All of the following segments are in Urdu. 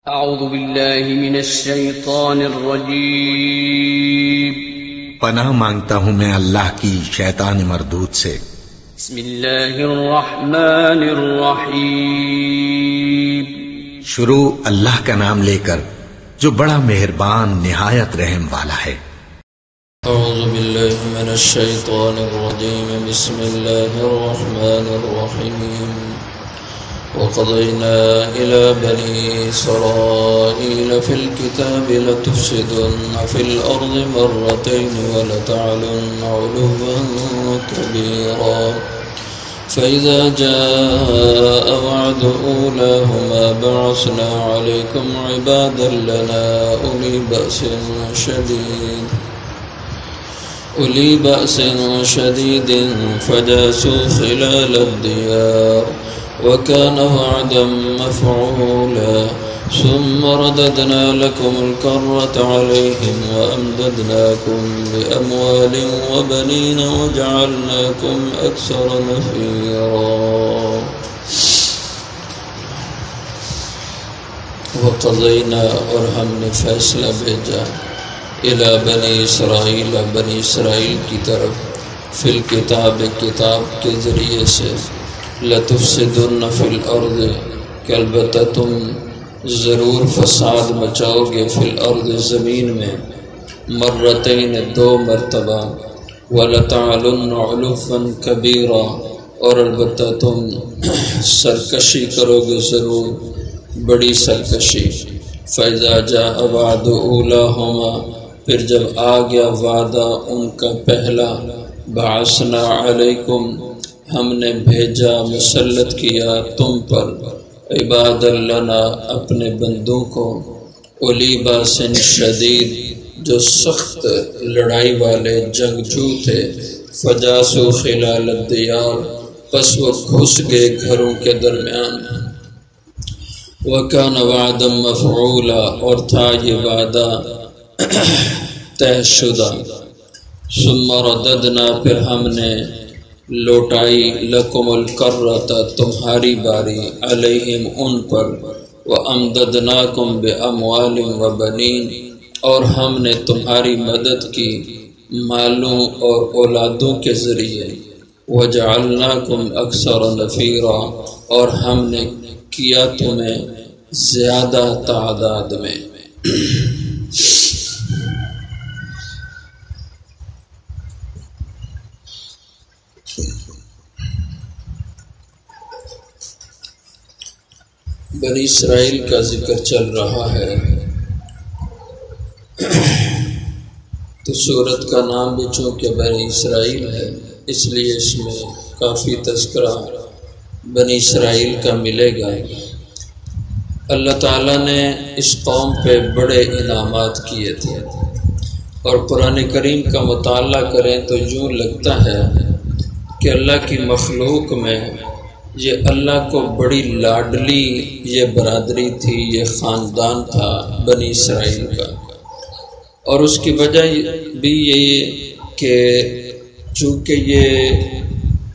اعوذ باللہ من الشیطان الرجیم پناہ مانگتا ہوں میں اللہ کی شیطان مردود سے۔ بسم اللہ الرحمن الرحیم شروع اللہ کا نام لے کر جو بڑا مہربان نہایت رحم والا ہے۔ اعوذ باللہ من الشیطان الرجیم بسم اللہ الرحمن الرحیم وقضینا الی بنی اسرائیل فی الكتاب لتفسدن فی الارض مرتین ولتعلن علوا کبیرا فإذا جاء وعد أولاهما بعثنا عليكم عبادا لنا أولي بأس شديد فجاسوا خلال الديار وكان وعدا مفعولا ثم رددنا لكم الكرة عليهم وأمددناكم بأموال وبنين وجعلناكم أكثر نفيرا وقضينا اور ہم نے فیصلہ بھیجا الى بنی اسرائیل کی طرف فی الکتاب کتاب کے ذریعے سے لتفسدن فی الارض کہ البتہ تم ضرور فساد مچاؤ گے فی الارض زمین میں مرتین دو مرتبہ ولتعلن علوا کبیرا اور البتہ تم سرکشی کرو گے ضرور بڑی سرکشی فإذا جاء وعد اولاہما پھر جب آ گیا وعدہ ان کا پہلا بعثنا علیکم ہم نے بھیجا مسلط کیا تم پر عباد لنا اپنے بندوں کو اولی باس شدید جو سخت لڑائی والے جنگجو تھے فجاسو خلال الدیار پس وہ گھس گئے گھروں کے درمیان وَكَانَ وَعْدًا مَفْعُولًا اور تھا یہ وعدہ طے شدہ ثُمَّ رَدَدْنَا پھر ہم نے لوٹائی لَكُمُ الْكَرَّةَ تمہاری باری علیہم ان پر وَأَمْدَدْنَاكُمْ بِأَمْوَالٍ وَبَنِينَ اور ہم نے تمہاری مدد کی مالوں اور اولادوں کے ذریعے وَجَعَلْنَاكُمْ أَكْثَرَ نَفِيرًا اور ہم نے کیا تمہیں زیادہ تعداد میں۔ بنی اسرائیل کا ذکر چل رہا ہے تو سورت کا نام بھی چونکہ بنی اسرائیل ہے اس لیے اس میں کافی تذکرہ بنی اسرائیل کا ملے گا۔ اللہ تعالیٰ نے اس قوم پہ بڑے انعامات کیے تھے اور قرآن کریم کا مطالعہ کریں تو یوں لگتا ہے کہ اللہ کی مخلوق میں یہ اللہ کو بڑی لاڈلی یہ برادری تھی، یہ خاندان تھا بنی اسرائیل کا، اور اس کی وجہ بھی یہی کہ چونکہ یہ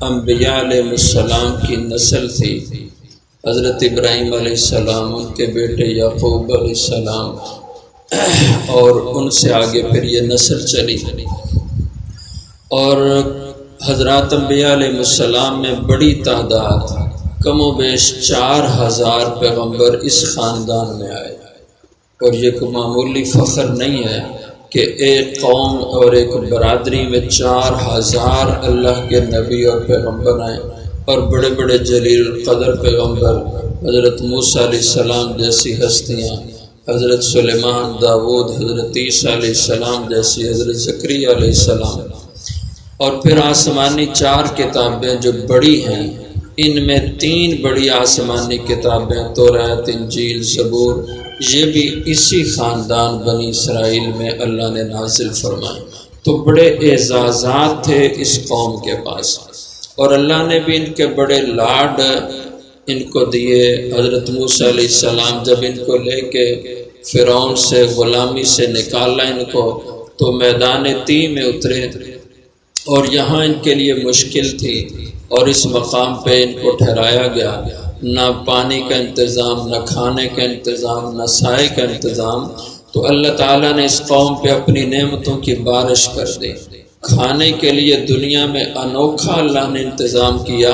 انبیاء علیہ السلام کی نسل تھی، حضرت ابراہیم علیہ السلام، ان کے بیٹے یعقوب علیہ السلام، اور ان سے آگے پھر یہ نسل چلی، اور حضرات انبیاء علیہ السلام میں بڑی تعداد کم و بیش 4000 پیغمبر اس خاندان میں آئے، اور یہ کوئی معمولی فخر نہیں ہے کہ ایک قوم اور ایک برادری میں 4000 اللہ کے نبی اور پیغمبر آئے، اور بڑے بڑے جلیل القدر پیغمبر، حضرت موسیٰ علیہ السلام جیسی ہستیاں، حضرت سلیمان، داود، حضرت عیسیٰ علیہ السلام جیسی، حضرت زکریا علیہ السلام، اور پھر آسمانی 4 کتابیں جو بڑی ہیں، ان میں 3 بڑی آسمانی کتابیں توراۃ، انجیل، زبور، یہ بھی اسی خاندان بنی اسرائیل میں اللہ نے نازل فرمائے، تو بڑے اعزازات تھے اس قوم کے پاس، اور اللہ نے بھی ان کے بڑے لاڈ ان کو دیے۔ حضرت موسیٰ علیہ السلام جب ان کو لے کے فرعون سے غلامی سے نکالا ان کو، تو میدان طی میں اترے، اور یہاں ان کے لیے مشکل تھی، اور اس مقام پہ ان کو ٹھہرایا گیا، نہ پانی کا انتظام، نہ کھانے کا انتظام، نہ سائے کا انتظام، تو اللہ تعالیٰ نے اس قوم پہ اپنی نعمتوں کی بارش کر دی۔ کھانے کے لیے دنیا میں انوکھا اللہ نے انتظام کیا،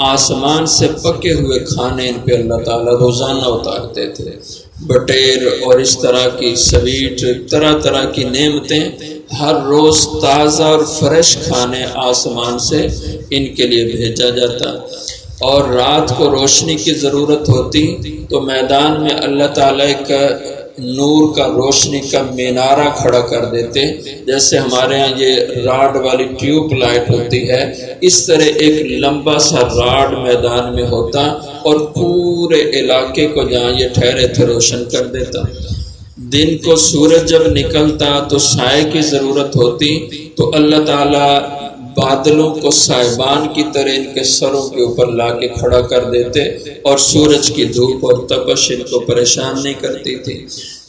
آسمان سے پکے ہوئے کھانے ان پہ اللہ تعالیٰ روزانہ اتارتے تھے، بٹیر اور اس طرح کی سویٹ، طرح طرح کی نعمتیں، ہر روز تازہ اور فریش کھانے آسمان سے ان کے لیے بھیجا جاتا۔ اور رات کو روشنی کی ضرورت ہوتی تو میدان میں اللہ تعالیٰ کا نور کا روشنی کا مینارہ کھڑا کر دیتے، جیسے ہمارے ہاں یہ راڈ والی ٹیوب لائٹ ہوتی ہے، اس طرح ایک لمبا سا راڈ میدان میں ہوتا اور پورے علاقے کو جہاں یہ ٹھہرے تھے روشن کر دیتا۔ دن کو سورج جب نکلتا تو سائے کی ضرورت ہوتی تو اللہ تعالیٰ بادلوں کو سائبان کی طرح ان کے سروں کے اوپر لا کے کھڑا کر دیتے اور سورج کی دھوپ اور تپش ان کو پریشان نہیں کرتی تھی۔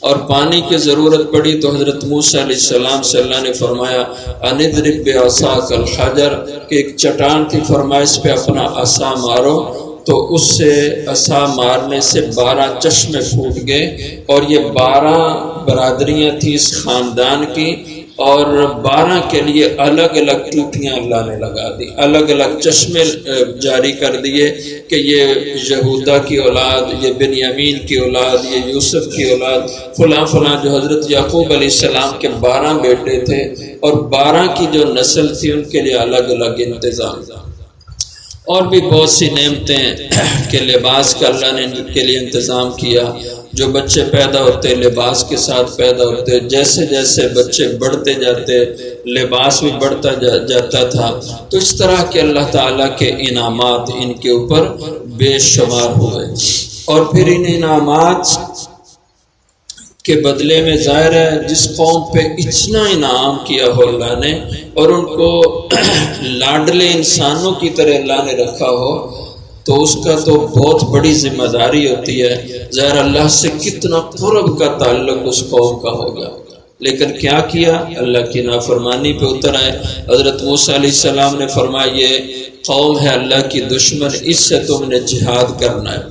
اور پانی کی ضرورت پڑی تو حضرت موسیٰ علیہ السلام سے اللہ نے فرمایا اَنِضْرِبْ بِعَصَاكَ الْحَجَرَ، کہ ایک چٹان تھی، فرمایا اس پہ اپنا عصا مارو، تو اس سے عصا مارنے سے 12 چشمے پھوٹ گئے، اور یہ 12 برادریاں تھیں اس خاندان کی، اور 12 کے لیے الگ الگ ٹوٹیاں اللہ نے لگا دی، الگ الگ چشمے جاری کر دیے کہ یہ یہودا کی اولاد، یہ بنیامین کی اولاد، یہ یوسف کی اولاد، فلاں فلاں، جو حضرت یعقوب علیہ السلام کے 12 بیٹے تھے، اور 12 کی جو نسل تھی ان کے لیے الگ الگ انتظام۔ اور بھی بہت سی نعمتیں کہ لباس کا اللہ نے ان کے لیے انتظام کیا۔ جو بچے پیدا ہوتے لباس کے ساتھ پیدا ہوتے، جیسے جیسے بچے بڑھتے جاتے لباس بھی بڑھتا جاتا تھا، تو اس طرح کے اللہ تعالیٰ کے انعامات ان کے اوپر بے شمار ہوئے۔ اور پھر ان انعامات کے بدلے میں ظاہر ہے جس قوم پہ اتنا انعام کیا ہو اللہ نے، اور ان کو لاڈلے انسانوں کی طرح اللہ نے رکھا ہو، تو اس کا تو بہت بڑی ذمہ داری ہوتی ہے۔ ظاہر اللہ سے کتنا قرب کا تعلق اس قوم کا ہوگا، لیکن کیا کیا؟ اللہ کی نافرمانی پہ اتر آئے۔ حضرت موسیٰ علیہ السلام نے فرمایا یہ قوم ہے اللہ کی دشمن، اس سے تم نے جہاد کرنا ہے۔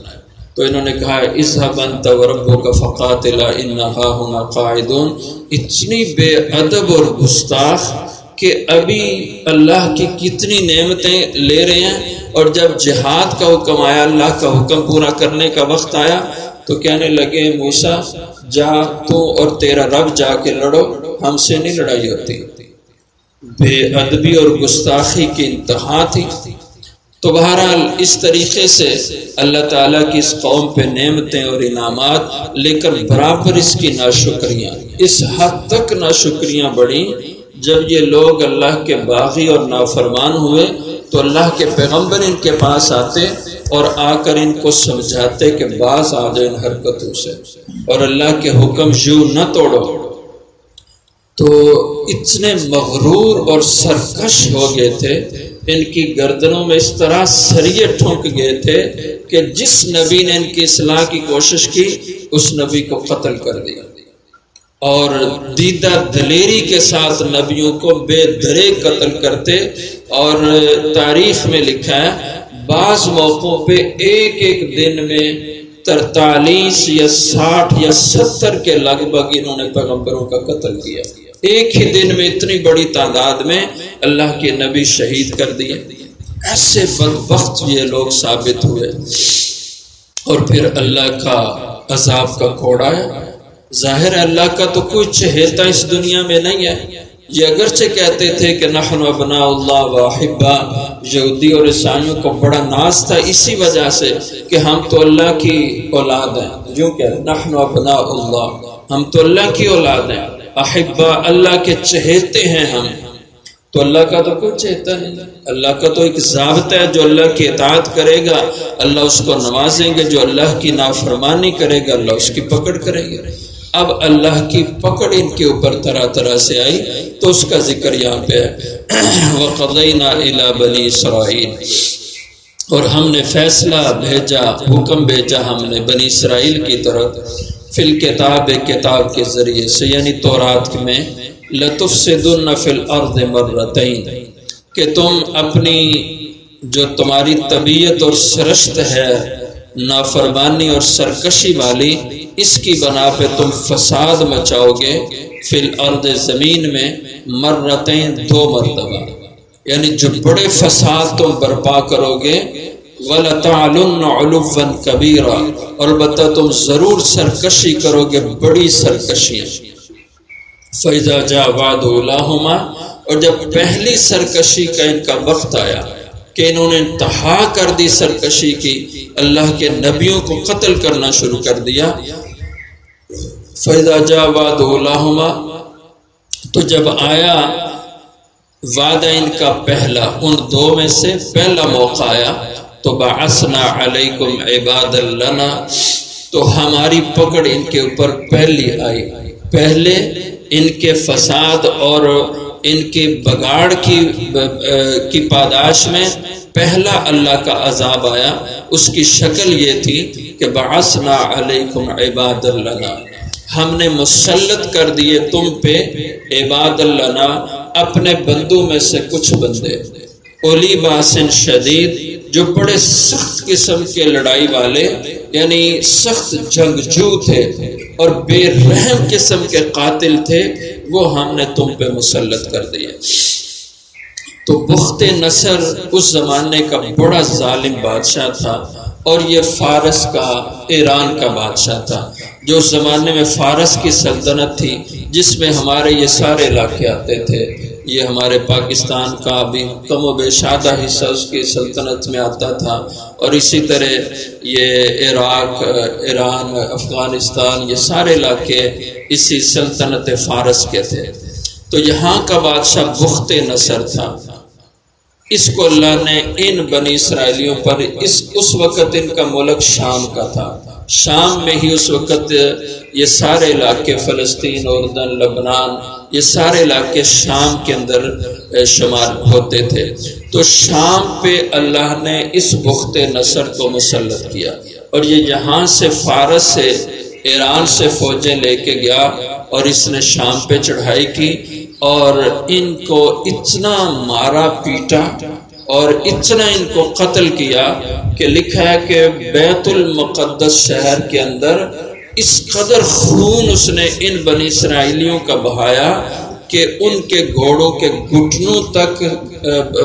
تو انہوں نے کہا اذهب انت وربك فقاتلا اننا هاهنا قاعدون۔ اتنی بے ادب اور گستاخ کہ ابھی اللہ کی کتنی نعمتیں لے رہے ہیں، اور جب جہاد کا حکم آیا، اللہ کا حکم پورا کرنے کا وقت آیا، تو کہنے لگے موسیٰ جا تو اور تیرا رب جا کے لڑو، ہم سے نہیں لڑائی ہوتی۔ بے ادبی اور گستاخی کی انتہا تھی۔ تو بہرحال اس طریقے سے اللہ تعالیٰ کی اس قوم پہ نعمتیں اور انعامات لے کر برابر اس کی ناشکریاں، اس حد تک ناشکریاں بڑھی جب یہ لوگ اللہ کے باغی اور نافرمان ہوئے تو اللہ کے پیغمبر ان کے پاس آتے اور آ کر ان کو سمجھاتے کہ باز آ جائے ان حرکتوں سے اور اللہ کے حکم یوں نہ توڑو۔ تو اتنے مغرور اور سرکش ہو گئے تھے، ان کی گردنوں میں اس طرح سریے ٹھونک گئے تھے کہ جس نبی نے ان کی اصلاح کی کوشش کی اس نبی کو قتل کر دیا، اور دیدہ دلیری کے ساتھ نبیوں کو بے درے قتل کرتے۔ اور تاریخ میں لکھا ہے بعض موقعوں پہ ایک ایک دن میں 43 یا 60 یا 70 کے لگ بھگ انہوں نے پیغمبروں کا قتل کیا۔ ایک ہی دن میں اتنی بڑی تعداد میں اللہ کے نبی شہید کر دیے۔ ایسے بدبخت یہ لوگ ثابت ہوئے، اور پھر اللہ کا عذاب کا کوڑا ہے۔ ظاہر ہے اللہ کا تو کوئی چہیتا اس دنیا میں نہیں ہے۔ یہ اگرچہ کہتے تھے کہ نحن ابناء اللہ واحبا، یہودی اور عیسائیوں کو بڑا ناز تھا اسی وجہ سے کہ ہم تو اللہ کی اولاد ہیں، جو کہ نحن ابناء اللہ، ہم تو اللہ کی اولاد ہیں، احبا اللہ کے چہیتے ہیں ہم۔ تو اللہ کا تو کوئی چہتا نہیں، اللہ کا تو ایک ضابطہ ہے، جو اللہ کی اطاعت کرے گا اللہ اس کو نوازیں گے، جو اللہ کی نافرمانی کرے گا اللہ اس کی پکڑ کریں گے۔ اب اللہ کی پکڑ ان کے اوپر طرح طرح سے آئی، تو اس کا ذکر یہاں پہ ہے وَقَضَيْنَا إِلَىٰ بَنِي إِسْرَائِيلَ، اور ہم نے فیصلہ بھیجا، حکم بھیجا ہم نے بنی اسرائیل کی طرف، فی الکتاب، کتاب کے ذریعے سے، یعنی تورات میں، لَتُفْسِدُنَّ فِي الْأَرْضِ مَرَّتَيْنِ، کہ تم اپنی جو تمہاری طبیعت اور سرشت ہے نافرمانی اور سرکشی والی، اس کی بنا پہ تم فساد مچاؤ گے فی الارض، زمین میں، مرتين، 2 مرتبہ، یعنی جو بڑے فساد تم برپا کرو گے، وَلَتَعْلُنَّ عُلُوًّا كَبِيرًا، اور البتہ تم ضرور سرکشی کرو گے، بڑی سرکشیاں۔ فَإِذَا جَاءَ وَعْدُ أُولَاهُمَا، اور جب پہلی سرکشی کا ان کا وقت آیا کہ انہوں نے انتہا کر دی سرکشی کی، اللہ کے نبیوں کو قتل کرنا شروع کر دیا، فَإِذَا جَاءَ وَعْدُ أُولَاهُمَا، تو جب آیا وعدہ ان کا پہلا، ان 2 میں سے پہلا موقع آیا، تو بَعَثْنَا عَلَيْكُمْ عِبَادًا لَنَا، تو ہماری پکڑ ان کے اوپر پہلی آئی۔ پہلے ان کے فساد اور ان کے بگاڑ کی پاداش میں پہلا اللہ کا عذاب آیا، اس کی شکل یہ تھی کہ بَعَثْنَا عَلَيْكُمْ عِبَادًا لَنَا، ہم نے مسلط کر دیے تم پہ عباد لنا، اپنے بندوں میں سے کچھ بندے، اولی باسن شدید، جو بڑے سخت قسم کے لڑائی والے، یعنی سخت جنگجو تھے اور بے رحم قسم کے قاتل تھے، وہ ہم نے تم پہ مسلط کر دیا۔ تو بخت نصر اس زمانے کا بڑا ظالم بادشاہ تھا، اور یہ فارس کا، ایران کا بادشاہ تھا، جو اس زمانے میں فارس کی سلطنت تھی، جس میں ہمارے یہ سارے علاقے آتے تھے۔ یہ ہمارے پاکستان کا بھی کم و بیش آدھا حصہ اس کی سلطنت میں آتا تھا، اور اسی طرح یہ عراق، ایران، افغانستان، یہ سارے علاقے اسی سلطنت فارس کے تھے۔ تو یہاں کا بادشاہ بخت نصر تھا۔ اس کو اللہ نے ان بنی اسرائیلیوں پر، اس وقت ان کا ملک شام کا تھا، شام میں ہی اس وقت یہ سارے علاقے، فلسطین، اردن، لبنان، یہ سارے علاقے شام کے اندر شمار ہوتے تھے۔ تو شام پہ اللہ نے اس بخت نصر کو مسلط کیا، اور یہ یہاں سے فارس سے، ایران سے فوجیں لے کے گیا، اور اس نے شام پہ چڑھائی کی، اور ان کو اتنا مارا پیٹا اور اتنا ان کو قتل کیا کہ لکھا ہے کہ بیت المقدس شہر کے اندر اس قدر خون اس نے ان بنی اسرائیلیوں کا بہایا کہ ان کے گھوڑوں کے گھٹنوں تک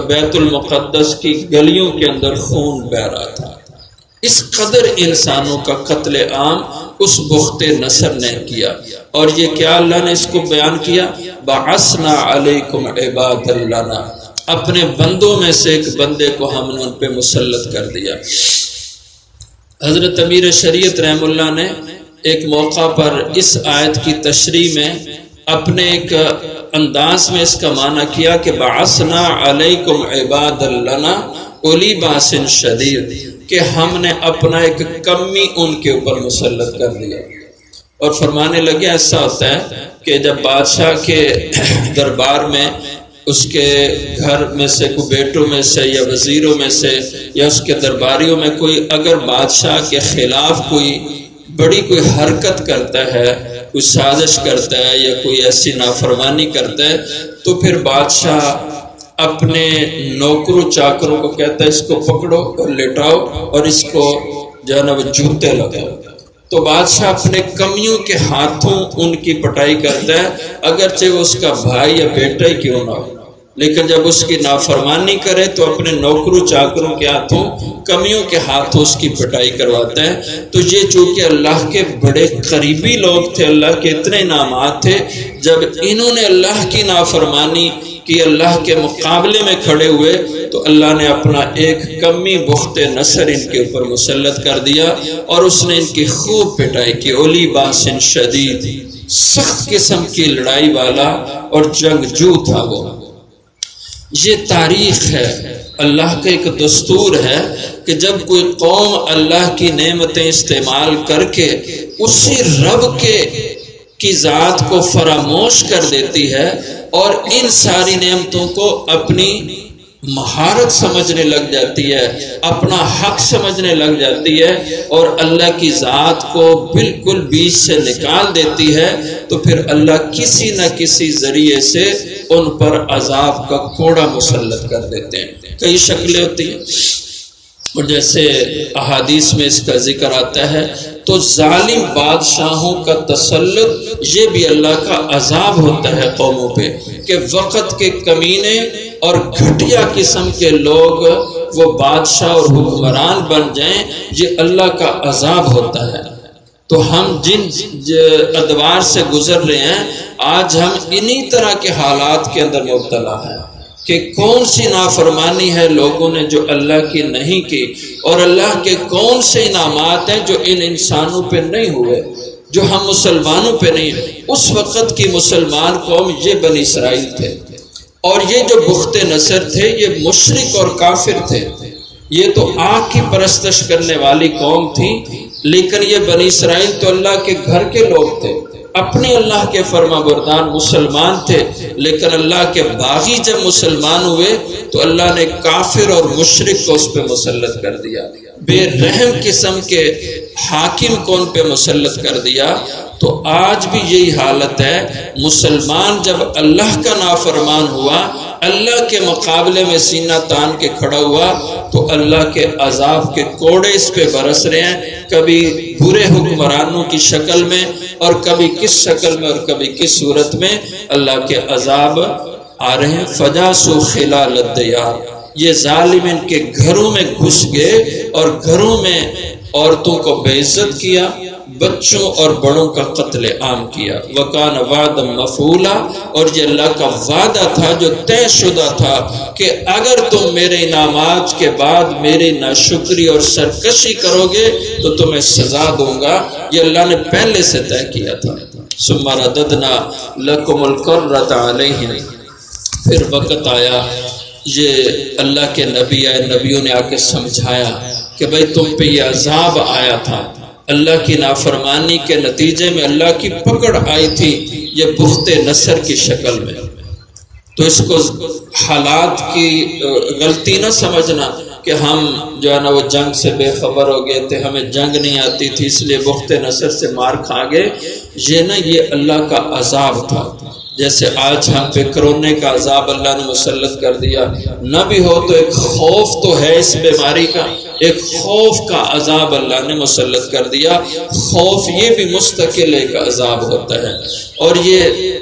بیت المقدس کی گلیوں کے اندر خون بہہ رہا تھا۔ اس قدر انسانوں کا قتل عام اس بخت نصر نے کیا، اور یہ کیا اللہ نے اس کو بیان کیا، بَعَثْنَا عَلَيْكُمْ عِبَادًا لَنَا، اپنے بندوں میں سے ایک بندے کو ہم نے ان پہ مسلط کر دیا۔ حضرت امیر شریعت رحم اللہ نے ایک موقع پر اس آیت کی تشریح میں اپنے ایک انداز میں اس کا معنی کیا کہ بَعَثْنَا عَلَيْكُمْ عِبَادًا لَنَا اولی باس شدید، کہ ہم نے اپنا ایک کمی ان کے اوپر مسلط کر دیا۔ اور فرمانے لگے ایسا ہوتا ہے کہ جب بادشاہ کے دربار میں اس کے گھر میں سے کوئی بیٹوں میں سے یا وزیروں میں سے یا اس کے درباریوں میں کوئی اگر بادشاہ کے خلاف کوئی بڑی کوئی حرکت کرتا ہے، کوئی سازش کرتا ہے یا کوئی ایسی نافرمانی کرتا ہے، تو پھر بادشاہ اپنے نوکروں چاکروں کو کہتا ہے اس کو پکڑو اور لٹاؤ اور اس کو جو ہے نا وہ جوتے لگاؤ۔ تو بادشاہ اپنے کمیوں کے ہاتھوں ان کی پٹائی کرتا ہے، اگرچہ وہ اس کا بھائی یا بیٹا ہی کیوں نہ ہو، لیکن جب اس کی نافرمانی کرے تو اپنے نوکروں چاکروں کے ہاتھوں، کمیوں کے ہاتھوں اس کی پٹائی کرواتا ہے۔ تو یہ چونکہ اللہ کے بڑے قریبی لوگ تھے، اللہ کے اتنے انعامات تھے، جب انہوں نے اللہ کی نافرمانی کی، اللہ کے مقابلے میں کھڑے ہوئے، تو اللہ نے اپنا ایک کمی بخت نصر ان کے اوپر مسلط کر دیا اور اس نے ان کی خوب پٹائی کی۔ اولی باسن شدید، سخت قسم کی لڑائی والا اور جنگجو تھا وہ۔ یہ تاریخ ہے، اللہ کا ایک دستور ہے کہ جب کوئی قوم اللہ کی نعمتیں استعمال کر کے اسی رب کی ذات کو فراموش کر دیتی ہے اور ان ساری نعمتوں کو اپنی مہارت سمجھنے لگ جاتی ہے، اپنا حق سمجھنے لگ جاتی ہے اور اللہ کی ذات کو بالکل بیچ سے نکال دیتی ہے، تو پھر اللہ کسی نہ کسی ذریعے سے ان پر عذاب کا کوڑا مسلط کر دیتے ہیں۔ کئی شکلیں ہوتی ہیں۔ اور جیسے احادیث میں اس کا ذکر آتا ہے تو ظالم بادشاہوں کا تسلط یہ بھی اللہ کا عذاب ہوتا ہے قوموں پہ، کہ وقت کے کمینے اور گھٹیا قسم کے لوگ وہ بادشاہ اور حکمران بن جائیں، یہ اللہ کا عذاب ہوتا ہے۔ تو ہم جن ادوار سے گزر رہے ہیں آج ہم انہی طرح کے حالات کے اندر مبتلا ہیں کہ کون سی نافرمانی ہے لوگوں نے جو اللہ کی نہیں کی، اور اللہ کے کون سے انعامات ہیں جو ان انسانوں پہ نہیں ہوئے، جو ہم مسلمانوں پہ نہیں ہوئے۔ اس وقت کی مسلمان قوم یہ بنی اسرائیل تھے، اور یہ جو بخت نصر تھے یہ مشرک اور کافر تھے، یہ تو آگ کی پرستش کرنے والی قوم تھی، لیکن یہ بنی اسرائیل تو اللہ کے گھر کے لوگ تھے، اپنے اللہ کے فرما بردار مسلمان تھے، لیکن اللہ کے باغی جب مسلمان ہوئے تو اللہ نے کافر اور مشرک کو اس پہ مسلط کر دیا، بے رحم قسم کے حاکم کو ان پہ مسلط کر دیا۔ تو آج بھی یہی حالت ہے، مسلمان جب اللہ کا نافرمان ہوا، اللہ کے مقابلے میں سینہ تان کے کھڑا ہوا، تو اللہ کے عذاب کے کوڑے اس پہ برس رہے ہیں، کبھی برے حکمرانوں کی شکل میں، اور کبھی کس شکل میں، اور کبھی کس صورت میں اللہ کے عذاب آ رہے ہیں۔ فجاسوا خلال الدیار، یہ ظالم ان کے گھروں میں گھس گئے اور گھروں میں عورتوں کو بے عزت کیا، بچوں اور بڑوں کا قتل عام کیا۔ وَكَانَ وَعْدًا مَفْعُولًا، اور یہ اللہ کا وعدہ تھا جو طے شدہ تھا کہ اگر تم میرے انعامات کے بعد میری ناشکری اور سرکشی کرو گے تو تمہیں سزا دوں گا، یہ اللہ نے پہلے سے طے کیا تھا۔ ثُمَّ رَدَدْنَا لَكُمُ الْكَرَّةَ عَلَيْهِمْ، پھر وقت آیا، یہ اللہ کے نبی آئے، نبیوں نے آ کے سمجھایا کہ بھئی تم پہ یہ عذاب آیا تھا، اللہ کی نافرمانی کے نتیجے میں اللہ کی پکڑ آئی تھی، یہ بخت نصر کی شکل میں۔ تو اس کو حالات کی غلطی نہ سمجھنا کہ ہم جو ہے نا وہ جنگ سے بے خبر ہو گئے تھے، ہمیں جنگ نہیں آتی تھی اس لیے بخت نصر سے مار کھا گئے، یہ نہ، یہ اللہ کا عذاب تھا۔ جیسے آج ہم پہ کرونے کا عذاب اللہ نے مسلط کر دیا، نہ بھی ہو تو ایک خوف تو ہے اس بیماری کا، ایک خوف کا عذاب اللہ نے مسلط کر دیا۔ خوف یہ بھی مستقل ایک عذاب ہوتا ہے، اور یہ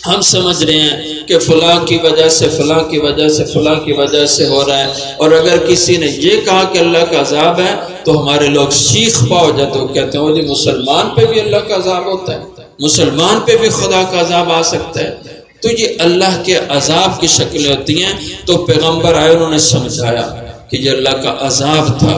ہم سمجھ رہے ہیں کہ فلاں کی وجہ سے، فلاں کی وجہ سے، فلاں کی وجہ سے ہو رہا ہے، اور اگر کسی نے یہ کہا کہ اللہ کا عذاب ہے تو ہمارے لوگ سیخ پا ہو جاتے ہیں، کہتے ہیں وہ جی مسلمان پہ بھی اللہ کا عذاب ہوتا ہے، مسلمان پہ بھی خدا کا عذاب آ سکتا ہے۔ تو یہ اللہ کے عذاب کی شکلیں ہوتی ہیں۔ تو پیغمبر آئے، انہوں نے سمجھایا کہ یہ اللہ کا عذاب تھا،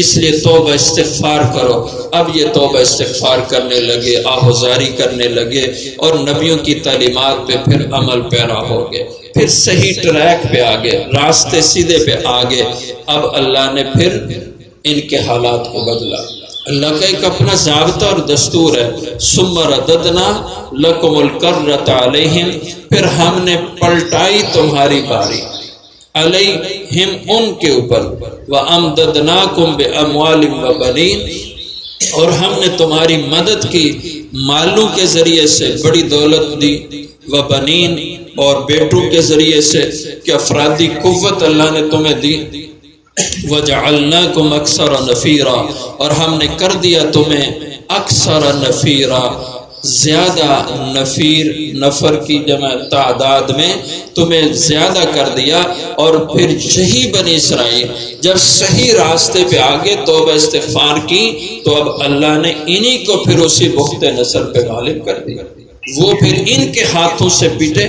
اس لیے توبہ استغفار کرو۔ اب یہ توبہ استغفار کرنے لگے، آہوزاری کرنے لگے، اور نبیوں کی تعلیمات پہ پھر عمل پیرا ہو گئے، پھر صحیح ٹریک پہ آگے، راستے سیدھے پہ آگے۔ اب اللہ نے پھر ان کے حالات کو بدلا۔ اللہ کا ایک اپنا ضابطہ اور دستور ہے، ثم رددنا لکم الکرۃ علیہم، پھر ہم نے پلٹائی تمہاری باری، علیہم ان کے اوپر، وامددناکم باموال وبنین، اور ہم نے تمہاری مدد کی مالوں کے ذریعے سے، بڑی دولت دی، وبنین اور بیٹوں کے ذریعے سے، کہ افرادی قوت اللہ نے تمہیں دی، وَجَعَلْنَاكُمْ أَكْثَرَ نَفِيرًا، اور ہم نے کر دیا تمہیں اکثر نفیرا، زیادہ، نفیر نفر کی جمع تعداد میں، تمہیں زیادہ کر دیا۔ اور پھر یہی بنی اسرائیل جب صحیح راستے پہ آگے توبہ استغفار کی تو اب اللہ نے انہی کو پھر اسی بخت نصر پہ غالب کر دیا، وہ پھر ان کے ہاتھوں سے پیٹے۔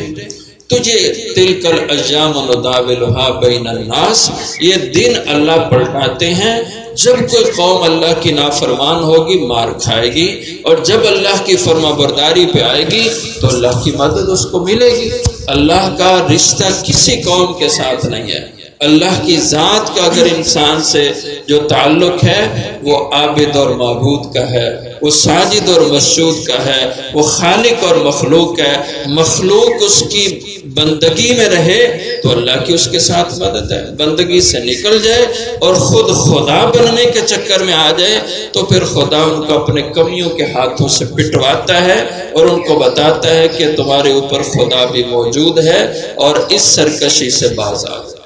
تو یہ تلک الایام نداولھا بین الناس، یہ دن اللہ پلٹاتے ہیں، جب کوئی قوم اللہ کی نافرمان ہوگی مار کھائے گی، اور جب اللہ کی فرما برداری پہ آئے گی تو اللہ کی مدد اس کو ملے گی۔ اللہ کا رشتہ کسی قوم کے ساتھ نہیں ہے، اللہ کی ذات کا اگر انسان سے جو تعلق ہے وہ عابد اور معبود کا ہے، وہ ساجد اور مسجود کا ہے، وہ خالق اور مخلوق ہے۔ مخلوق اس کی بندگی میں رہے تو اللہ کی اس کے ساتھ مدد ہے، بندگی سے نکل جائے اور خود خدا بننے کے چکر میں آ جائے تو پھر خدا ان کو اپنے کمیوں کے ہاتھوں سے پٹواتا ہے اور ان کو بتاتا ہے کہ تمہارے اوپر خدا بھی موجود ہے اور اس سرکشی سے باز آ جائے۔